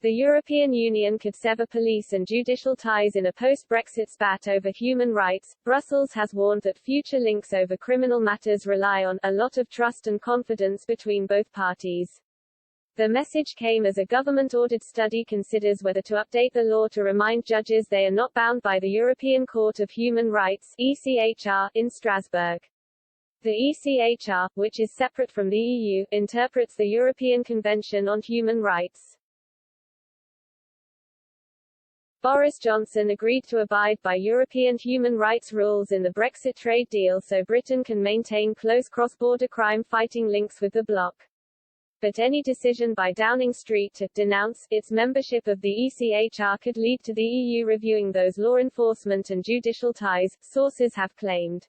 The European Union could sever police and judicial ties in a post-Brexit spat over human rights. Brussels has warned that future links over criminal matters rely on a lot of trust and confidence between both parties. The message came as a government-ordered study considers whether to update the law to remind judges they are not bound by the European Court of Human Rights (ECHR) in Strasbourg. The ECHR, which is separate from the EU, interprets the European Convention on Human Rights. Boris Johnson agreed to abide by European human rights rules in the Brexit trade deal so Britain can maintain close cross-border crime-fighting links with the bloc. But any decision by Downing Street to denounce its membership of the ECHR could lead to the EU reviewing those law enforcement and judicial ties, sources have claimed.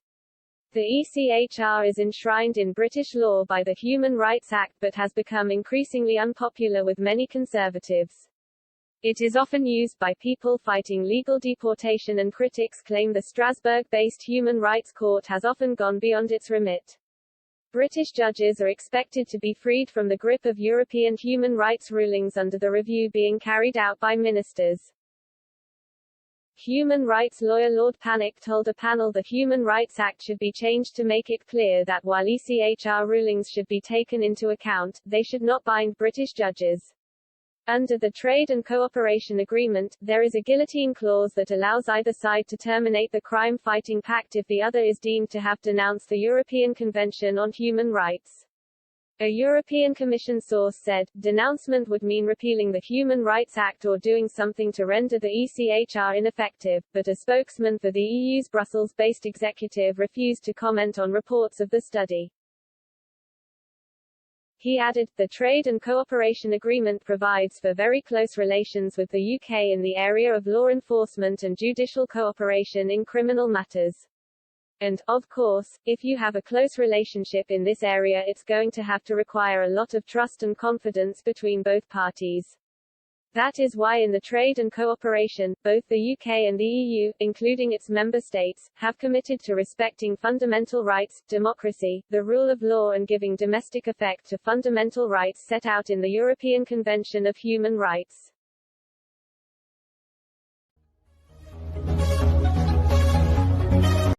The ECHR is enshrined in British law by the Human Rights Act but has become increasingly unpopular with many conservatives. It is often used by people fighting legal deportation, and critics claim the Strasbourg-based Human Rights Court has often gone beyond its remit. British judges are expected to be freed from the grip of European human rights rulings under the review being carried out by ministers. Human rights lawyer Lord Pannick told a panel the Human Rights Act should be changed to make it clear that while ECHR rulings should be taken into account, they should not bind British judges. Under the Trade and Cooperation Agreement, there is a guillotine clause that allows either side to terminate the crime-fighting pact if the other is deemed to have denounced the European Convention on Human Rights. A European Commission source said, denouncement would mean repealing the Human Rights Act or doing something to render the ECHR ineffective, but a spokesman for the EU's Brussels-based executive refused to comment on reports of the study. He added, the Trade and Cooperation Agreement provides for very close relations with the UK in the area of law enforcement and judicial cooperation in criminal matters. And, of course, if you have a close relationship in this area it's going to have to require a lot of trust and confidence between both parties. That is why in the Trade and Cooperation, both the UK and the EU, including its member states, have committed to respecting fundamental rights, democracy, the rule of law and giving domestic effect to fundamental rights set out in the European Convention of Human Rights.